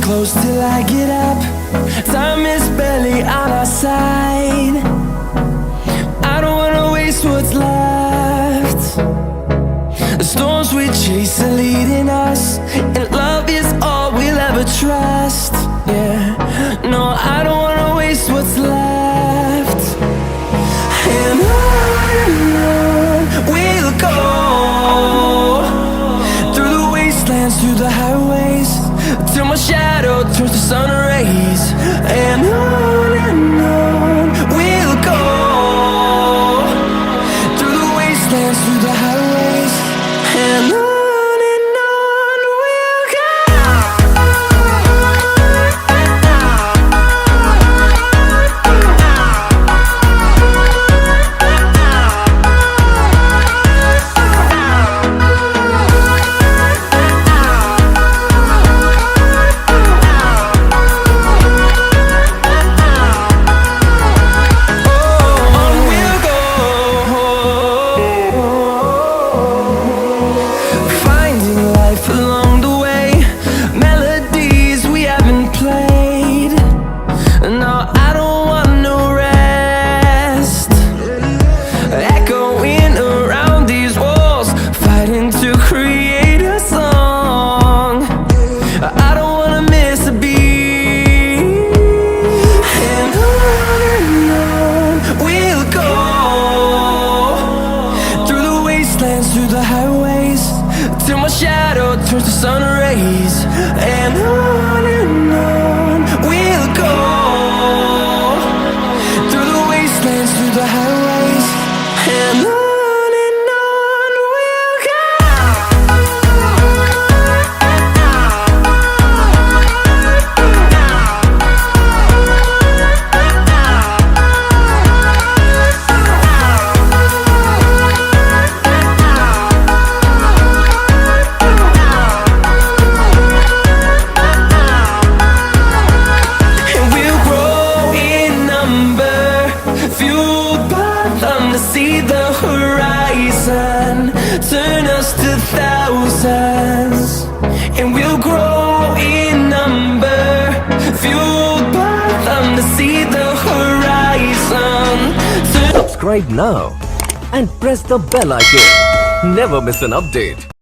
close till I get up. Time is barely on our side. I don't wanna waste what's left. The storms we chase are leading us, and love is all we'll ever trust. Yeah, no, I don't wanna waste what's left. And on we'll go, through the wastelands, through the highways, till my shadow turns to sun rays. And on we'll go, through the wastelands, through the highways, and on we'll go. Through the highways, till my shadow turns to sun rays. And on we'll go, through the wastelands, through the highways, and on we'll go. See the horizon, turn us to thousands, and we'll grow in number, fueled by them to see the horizon. Subscribe now and press the bell icon. Never miss an update.